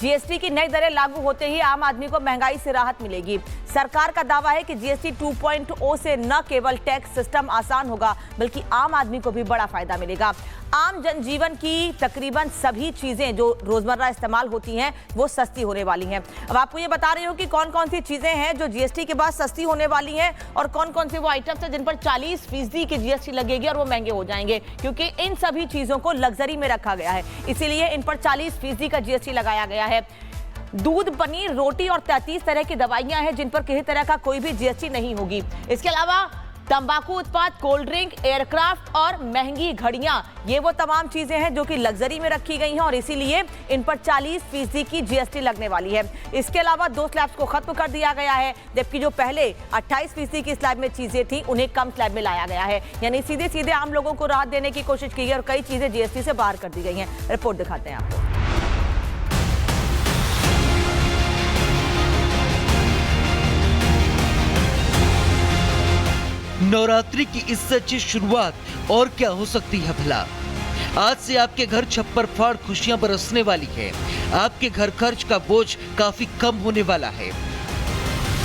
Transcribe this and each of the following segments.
GST की नई दरें लागू होते ही आम आदमी को महंगाई से राहत मिलेगी। सरकार का दावा है कि जीएसटी 2.0 से न केवल टैक्स सिस्टम आसान होगा बल्कि आम आदमी को भी बड़ा फायदा मिलेगा। आम जनजीवन की तकरीबन सभी चीजें जो रोजमर्रा इस्तेमाल होती हैं वो सस्ती होने वाली हैं। अब आपको ये बता रही हूँ कि कौन कौन सी चीजें हैं जो जीएसटी के बाद सस्ती होने वाली हैं और कौन कौन से वो आइटम्स हैं जिन पर 40% की जीएसटी लगेगी और वो महंगे हो जाएंगे, क्योंकि इन सभी चीजों को लग्जरी में रखा गया है, इसीलिए इन पर 40% का जीएसटी लगाया गया है। दूध, पनीर, रोटी और 33 तरह की दवाइयां हैं जिन पर किसी तरह का कोई भी जीएसटी नहीं होगी। इसके अलावा तंबाकू उत्पाद, कोल्ड ड्रिंक, एयरक्राफ्ट और महंगी घड़ियां, ये वो तमाम चीजें हैं जो कि लग्जरी में रखी गई हैं और इसीलिए इन पर 40% की जीएसटी लगने वाली है। इसके अलावा 2 स्लैब्स को खत्म कर दिया गया है, जबकि जो पहले 28% की स्लैब में चीजें थी उन्हें कम स्लैब में लाया गया है, यानी सीधे सीधे आम लोगों को राहत देने की कोशिश की गई और कई चीजें जीएसटी से बाहर कर दी गई हैं। रिपोर्ट दिखाते हैं आपको। नवरात्रि की इससे अच्छी शुरुआत और क्या हो सकती है भला। आज से आपके घर छप्पर फाड़ खुशियां बरसने वाली है। आपके घर खर्च का बोझ काफी कम होने वाला है।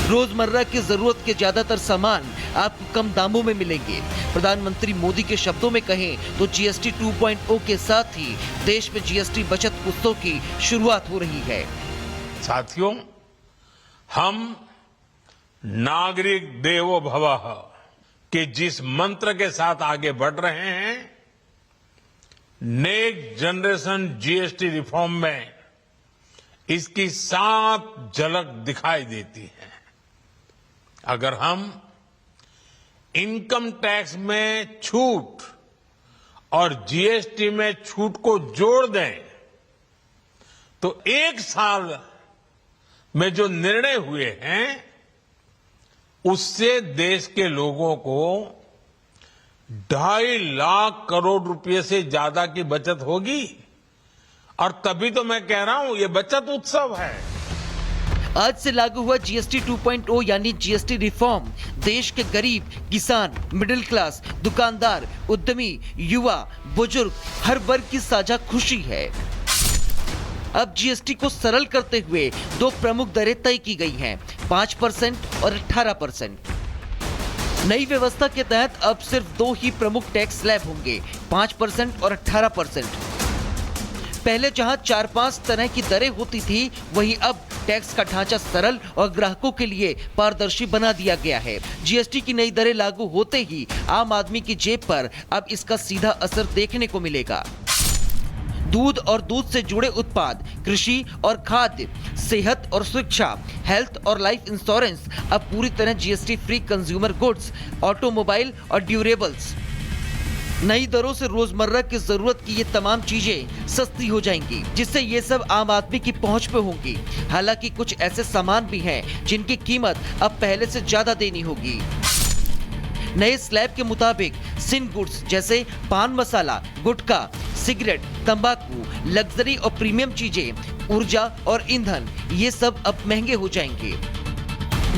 रोजमर्रा की जरूरत के ज्यादातर सामान आपको कम दामों में मिलेंगे। प्रधानमंत्री मोदी के शब्दों में कहें तो जीएसटी 2.0 के साथ ही देश में जीएसटी बचत उत्सव की शुरुआत हो रही है। साथियों, हम नागरिक देवो भवः के जिस मंत्र के साथ आगे बढ़ रहे हैं, नेक्स्ट जनरेशन जीएसटी रिफॉर्म में इसकी साफ झलक दिखाई देती है। अगर हम इनकम टैक्स में छूट और जीएसटी में छूट को जोड़ दें तो 1 साल में जो निर्णय हुए हैं उससे देश के लोगों को 2.5 लाख करोड़ रुपए से ज्यादा की बचत होगी। और तभी तो मैं कह रहा हूं ये बचत उत्सव है। आज से लागू हुआ जीएसटी 2.0 यानी जीएसटी रिफॉर्म देश के गरीब, किसान, मिडिल क्लास, दुकानदार, उद्यमी, युवा, बुजुर्ग हर वर्ग की साझा खुशी है। अब जीएसटी को सरल करते हुए 2 प्रमुख दरें तय की गई हैं, 5% और 18%। नई व्यवस्था के तहत अब सिर्फ 2 ही प्रमुख टैक्स स्लैब होंगे, 5% और 18%। पहले जहां 4-5 तरह की दरें होती थी, वहीं अब टैक्स का ढांचा सरल और ग्राहकों के लिए पारदर्शी बना दिया गया है। जीएसटी की नई दरें लागू होते ही आम आदमी की जेब पर अब इसका सीधा असर देखने को मिलेगा। दूध और दूध से जुड़े उत्पाद, कृषि और खाद्य, सेहत और शिक्षा, हेल्थ और लाइफ इंश्योरेंस अब पूरी तरह GST free consumer goods, automobile और ड्यूरेबल्स। नई दरों से रोजमर्रा की जरूरत की ये तमाम चीजें सस्ती हो जाएंगी, जिससे ये सब आम आदमी की पहुंच पे होंगी। हालांकि कुछ ऐसे सामान भी हैं जिनकी कीमत अब पहले से ज्यादा देनी होगी। नए स्लैब के मुताबिक सिन गुड्स जैसे पान मसाला, गुटखा, सिगरेट, तंबाकू, लग्जरी और प्रीमियम चीजें, ऊर्जा और ईंधन, ये सब अब महंगे हो जाएंगे।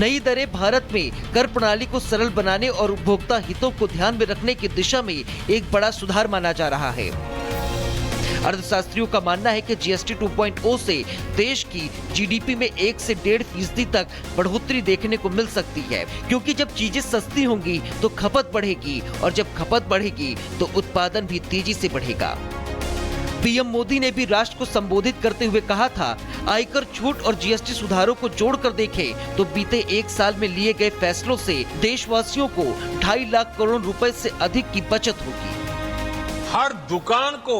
नई दरें भारत में कर प्रणाली को सरल बनाने और उपभोक्ता हितों को ध्यान में रखने की दिशा में एक बड़ा सुधार माना जा रहा है। अर्थशास्त्रियों का मानना है कि जीएसटी 2.0 से देश की जीडीपी में 1 से 1.5% तक बढ़ोतरी देखने को मिल सकती है, क्योंकि जब चीजें सस्ती होंगी तो खपत बढ़ेगी और जब खपत बढ़ेगी तो उत्पादन भी तेजी से बढ़ेगा। पीएम मोदी ने भी राष्ट्र को संबोधित करते हुए कहा था, आयकर छूट और जीएसटी सुधारों को जोड़कर देखें तो बीते 1 साल में लिए गए फैसलों से देशवासियों को 2.5 लाख करोड़ रुपए से अधिक की बचत होगी। हर दुकान को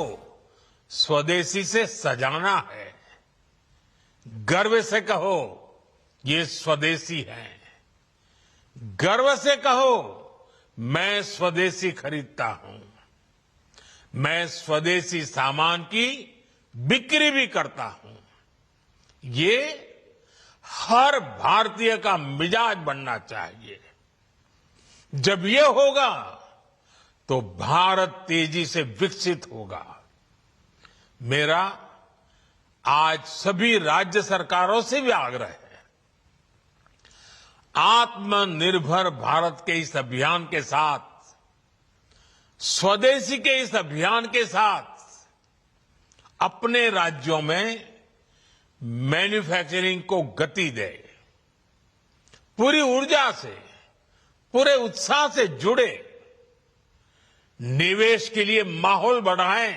स्वदेशी से सजाना है। गर्व से कहो ये स्वदेशी है। गर्व से कहो मैं स्वदेशी खरीदता हूं। मैं स्वदेशी सामान की बिक्री भी करता हूं। ये हर भारतीय का मिजाज बनना चाहिए। जब ये होगा तो भारत तेजी से विकसित होगा। मेरा आज सभी राज्य सरकारों से भी आग्रह है, आत्मनिर्भर भारत के इस अभियान के साथ, स्वदेशी के इस अभियान के साथ अपने राज्यों में मैन्युफैक्चरिंग को गति दे, पूरी ऊर्जा से, पूरे उत्साह से जुड़े, निवेश के लिए माहौल बढ़ाएं।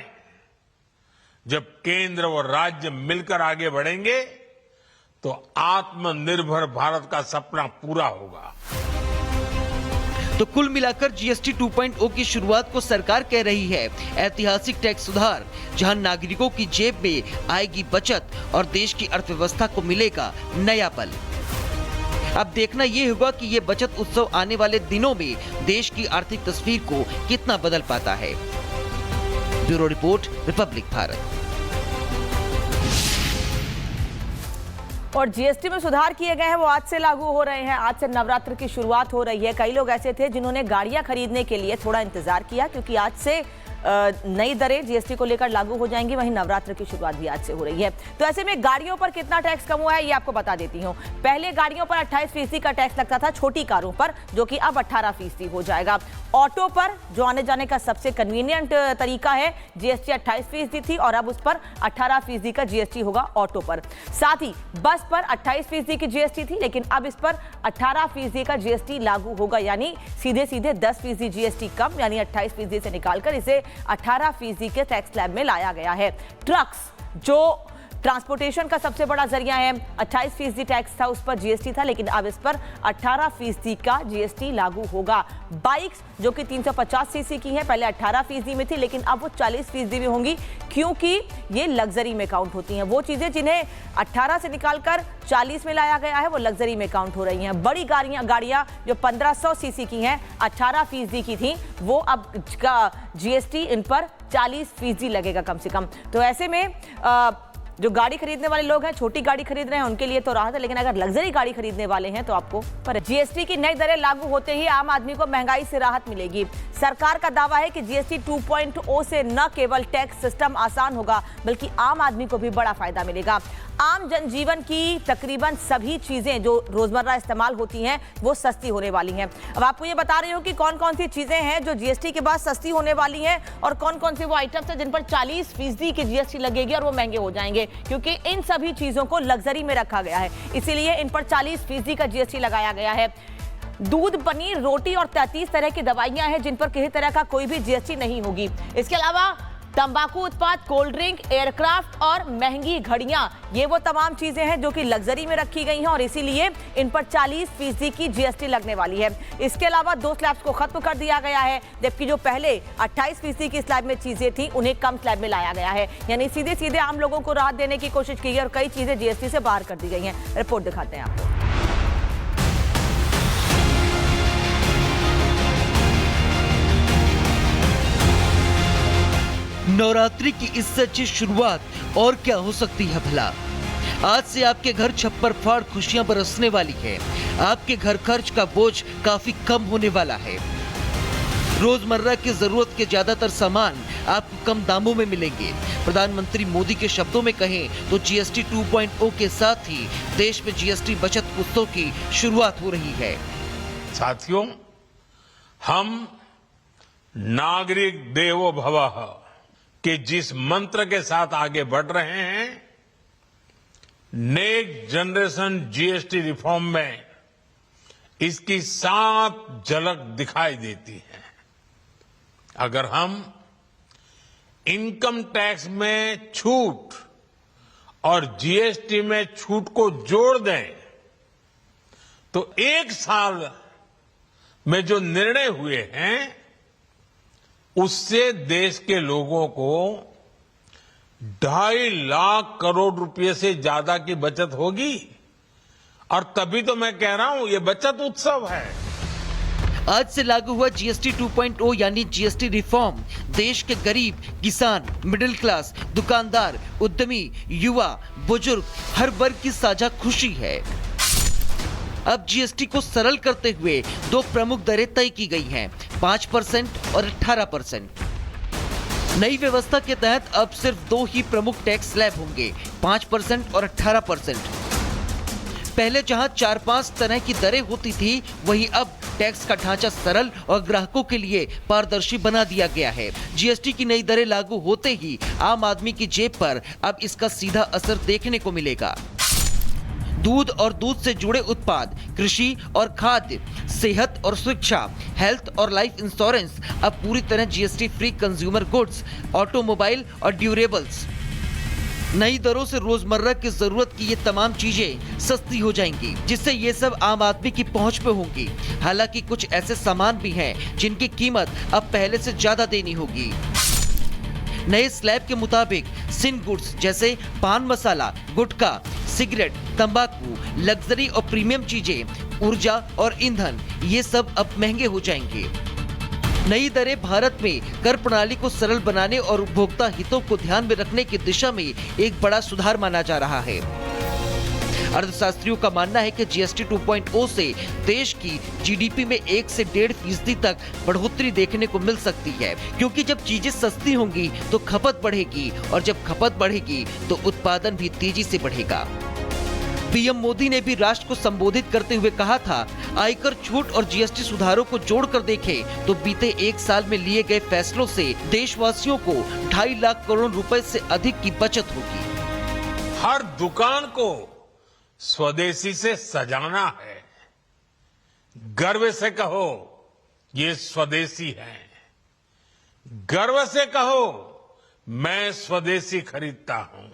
जब केंद्र और राज्य मिलकर आगे बढ़ेंगे तो आत्मनिर्भर भारत का सपना पूरा होगा। तो कुल मिलाकर जीएसटी 2.0 की शुरुआत को सरकार कह रही है ऐतिहासिक टैक्स सुधार, जहां नागरिकों की जेब में आएगी बचत और देश की अर्थव्यवस्था को मिलेगा नया बल। अब देखना ये होगा कि ये बचत उत्सव आने वाले दिनों में देश की आर्थिक तस्वीर को कितना बदल पाता है। Bureau report, Republic Bharat. और जीएसटी में सुधार किए गए हैं वो आज से लागू हो रहे हैं। आज से नवरात्र की शुरुआत हो रही है। कई लोग ऐसे थे जिन्होंने गाड़ियां खरीदने के लिए थोड़ा इंतजार किया, क्योंकि आज से नई दरें जीएसटी को लेकर लागू हो जाएंगी। वहीं नवरात्र की शुरुआत भी आज से हो रही है। तो ऐसे में गाड़ियों पर कितना टैक्स कम हुआ है ये आपको बता देती हूँ। पहले गाड़ियों पर 28% का टैक्स लगता था, छोटी कारों पर, जो कि अब 18% हो जाएगा। ऑटो पर, जो आने जाने का सबसे कन्वीनियंट तरीका है, जीएसटी 28% थी और अब उस पर 18% का जीएसटी होगा ऑटो पर। साथ ही बस पर 28% की जीएसटी थी, लेकिन अब इस पर 18% का जीएसटी लागू होगा, यानी सीधे सीधे 10% जीएसटी कम, यानी 28% से निकालकर इसे 18% के टैक्स स्लैब में लाया गया है। ट्रक्स, जो ट्रांसपोर्टेशन का सबसे बड़ा जरिया है, 28% टैक्स था, उस पर जीएसटी था, लेकिन अब इस पर 18% का जीएसटी लागू होगा। बाइक्स, जो कि 350 सीसी की है, पहले 18% में थी, लेकिन अब वो 40% में होंगी, क्योंकि ये लग्जरी में काउंट होती हैं। वो चीजें जिन्हें 18 से निकालकर 40 में लाया गया है, वो लग्जरी में काउंट हो रही हैं। बड़ी गाड़ियां जो 1500 सीसी की हैं, 18% की थी, वो अब जीएसटी इन पर 40% लगेगा कम से कम। तो ऐसे में जो गाड़ी खरीदने वाले लोग हैं, छोटी गाड़ी खरीद रहे हैं, उनके लिए तो राहत है, लेकिन अगर लग्जरी गाड़ी खरीदने वाले हैं तो आपको पर जीएसटी की नई दरें लागू होते ही आम आदमी को महंगाई से राहत मिलेगी। सरकार का दावा है कि जीएसटी 2.0 से न केवल टैक्स सिस्टम आसान होगा, बल्कि आम आदमी को भी बड़ा फायदा मिलेगा। आम जनजीवन की तकरीबन सभी चीजें जो रोजमर्रा इस्तेमाल होती हैं, वो सस्ती होने वाली हैं। अब आपको ये बता रही हूँ कि कौन कौन सी चीजें हैं जो जीएसटी के बाद सस्ती होने वाली हैं, और कौन कौन से वो आइटम्स हैं जिन पर 40% की जीएसटी लगेगी और वो महंगे हो जाएंगे, क्योंकि इन सभी चीजों को लग्जरी में रखा गया है, इसीलिए इन पर 40% का जीएसटी लगाया गया है। दूध, पनीर, रोटी और 33 तरह की दवाइयां हैं जिन पर किसी तरह का कोई भी जीएसटी नहीं होगी। इसके अलावा तंबाकू उत्पाद, कोल्ड ड्रिंक, एयरक्राफ्ट और महंगी घड़ियां, ये वो तमाम चीजें हैं जो कि लग्जरी में रखी गई हैं और इसीलिए इन पर 40% की जीएसटी लगने वाली है। इसके अलावा 2 स्लैब्स को खत्म कर दिया गया है, जबकि जो पहले 28% की स्लैब में चीजें थी, उन्हें कम स्लैब में लाया गया है, यानी सीधे सीधे आम लोगों को राहत देने की कोशिश की है और कई चीजें जीएसटी से बाहर कर दी गई हैं। रिपोर्ट दिखाते हैं आपको। नवरात्रि की इससे अच्छी शुरुआत और क्या हो सकती है भला। आज से आपके घर छप्पर फाड़ खुशियां बरसने वाली है। आपके घर खर्च का बोझ काफी कम होने वाला है। रोजमर्रा की जरूरत के ज्यादातर सामान आपको कम दामों में मिलेंगे। प्रधानमंत्री मोदी के शब्दों में कहें तो जीएसटी 2.0 के साथ ही देश में जीएसटी बचत उत्सव की शुरुआत हो रही है। साथियों, हम नागरिक देवो भवः कि जिस मंत्र के साथ आगे बढ़ रहे हैं, नेक्स्ट जनरेशन जीएसटी रिफॉर्म में इसकी साफ झलक दिखाई देती है। अगर हम इनकम टैक्स में छूट और जीएसटी में छूट को जोड़ दें तो 1 साल में जो निर्णय हुए हैं, उससे देश के लोगों को 2.5 लाख करोड़ रुपए से ज्यादा की बचत होगी। और तभी तो मैं कह रहा हूं ये बचत उत्सव है। आज से लागू हुआ जीएसटी 2.0 यानी जीएसटी रिफॉर्म देश के गरीब, किसान, मिडिल क्लास, दुकानदार, उद्यमी, युवा, बुजुर्ग, हर वर्ग की साझा खुशी है। अब जीएसटी को सरल करते हुए 2 प्रमुख दरें तय की गई हैं, 5% और 18%। नई व्यवस्था के तहत अब सिर्फ 2 ही प्रमुख टैक्स स्लैब होंगे, 5% और 18%। पहले जहां 4-5 तरह की दरें होती थी, वहीं अब टैक्स का ढांचा सरल और ग्राहकों के लिए पारदर्शी बना दिया गया है। जीएसटी की नई दरें लागू होते ही आम आदमी की जेब पर अब इसका सीधा असर देखने को मिलेगा। दूध और दूध से जुड़े उत्पाद, कृषि और खाद्य, सेहत और शिक्षा, हेल्थ और लाइफ इंश्योरेंस अब पूरी तरह GST free consumer goods, automobile और ड्यूरेबल्स। नई दरों से रोजमर्रा की जरूरत की ये तमाम चीजें सस्ती हो जाएंगी, जिससे ये सब आम आदमी की पहुंच पे होंगी। हालांकि कुछ ऐसे सामान भी हैं जिनकी कीमत अब पहले से ज्यादा देनी होगी। नए स्लैब के मुताबिक सिन गुड्स जैसे पान मसाला, गुटखा, सिगरेट, तंबाकू, लग्जरी और प्रीमियम चीजें, ऊर्जा और ईंधन, ये सब अब महंगे हो जाएंगे। नई दरें भारत में कर प्रणाली को सरल बनाने और उपभोक्ता हितों को ध्यान में रखने की दिशा में एक बड़ा सुधार माना जा रहा है। अर्थशास्त्रियों का मानना है कि जीएसटी 2.0 से देश की जीडीपी में 1 से 1.5% तक बढ़ोतरी देखने को मिल सकती है, क्योंकि जब चीजें सस्ती होंगी तो खपत बढ़ेगी और जब खपत बढ़ेगी तो उत्पादन भी तेजी से बढ़ेगा। पीएम मोदी ने भी राष्ट्र को संबोधित करते हुए कहा था, आयकर छूट और जीएसटी सुधारों को जोड़कर देखें तो बीते 1 साल में लिए गए फैसलों से देशवासियों को 2.5 लाख करोड़ रुपए से अधिक की बचत होगी। हर दुकान को स्वदेशी से सजाना है। गर्व से कहो ये स्वदेशी है। गर्व से कहो मैं स्वदेशी खरीदता हूं।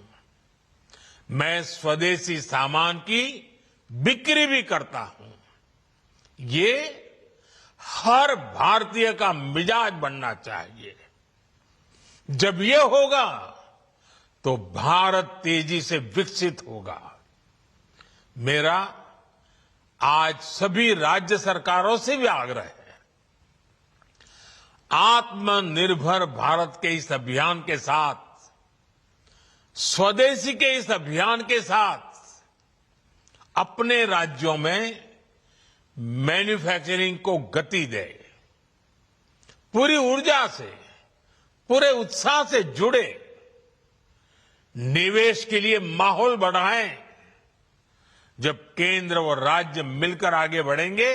मैं स्वदेशी सामान की बिक्री भी करता हूं। ये हर भारतीय का मिजाज बनना चाहिए। जब ये होगा तो भारत तेजी से विकसित होगा। मेरा आज सभी राज्य सरकारों से भी आग्रह है, आत्मनिर्भर भारत के इस अभियान के साथ, स्वदेशी के इस अभियान के साथ अपने राज्यों में मैन्युफैक्चरिंग को गति दे, पूरी ऊर्जा से, पूरे उत्साह से जुड़े, निवेश के लिए माहौल बढ़ाएं। जब केंद्र और राज्य मिलकर आगे बढ़ेंगे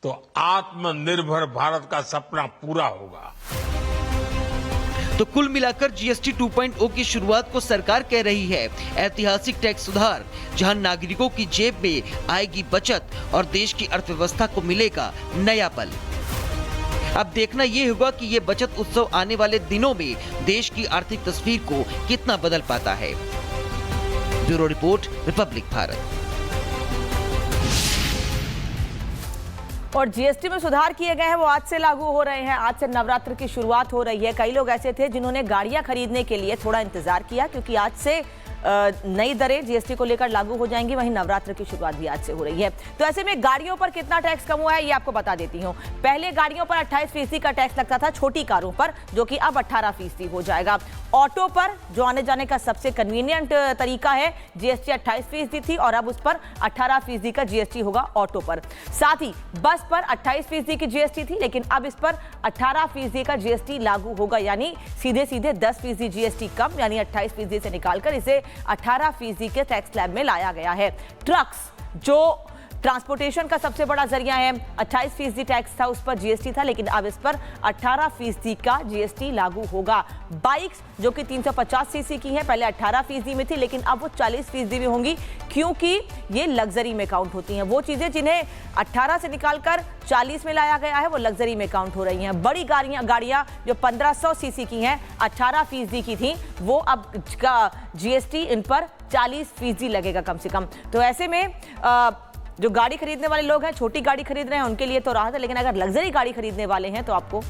तो आत्मनिर्भर भारत का सपना पूरा होगा। तो कुल मिलाकर जीएसटी 2.0 की शुरुआत को सरकार कह रही है ऐतिहासिक टैक्स सुधार, जहां नागरिकों की जेब में आएगी बचत और देश की अर्थव्यवस्था को मिलेगा नया बल। अब देखना यह होगा कि ये बचत उत्सव आने वाले दिनों में देश की आर्थिक तस्वीर को कितना बदल पाता है। Bureau report, Republic Bharat. और जीएसटी में सुधार किए गए हैं वो आज से लागू हो रहे हैं। आज से नवरात्र की शुरुआत हो रही है। कई लोग ऐसे थे जिन्होंने गाड़ियां खरीदने के लिए थोड़ा इंतजार किया, क्योंकि आज से नई दरें जीएसटी को लेकर लागू हो जाएंगी। वहीं नवरात्र की शुरुआत भी आज से हो रही है। तो ऐसे में गाड़ियों पर कितना टैक्स कम हुआ है ये आपको बता देती हूँ। पहले गाड़ियों पर 28% का टैक्स लगता था, छोटी कारों पर, जो कि अब 18% हो जाएगा। ऑटो पर, जो आने जाने का सबसे कन्वीनियंट तरीका है, जीएसटी 28% थी और अब उस पर 18% का जीएसटी होगा ऑटो पर। साथ ही बस पर 28% की जीएसटी थी, लेकिन अब इस पर 18% का जीएसटी लागू होगा, यानी सीधे सीधे 10% जीएसटी कम, यानी 28% से निकालकर इसे 18% के टैक्स स्लैब में लाया गया है। ट्रक्स, जो ट्रांसपोर्टेशन का सबसे बड़ा जरिया है, 28% टैक्स था, उस पर जीएसटी था, लेकिन अब इस पर 18% का जीएसटी लागू होगा। बाइक्स, जो कि 350 सीसी की हैं, पहले 18% में थी, लेकिन अब वो 40% भी होंगी, क्योंकि ये लग्जरी में काउंट होती हैं। वो चीजें जिन्हें 18 से निकालकर 40 में लाया गया है, वो लग्जरी में काउंट हो रही हैं। बड़ी गाड़ियां जो 1500 सीसी की हैं, 18% की थी, वो अब जीएसटी इन पर 40% लगेगा कम से कम। तो ऐसे में जो गाड़ी खरीदने वाले लोग हैं, छोटी गाड़ी खरीद रहे हैं, उनके लिए तो राहत है, लेकिन अगर लग्जरी गाड़ी खरीदने वाले हैं तो आपको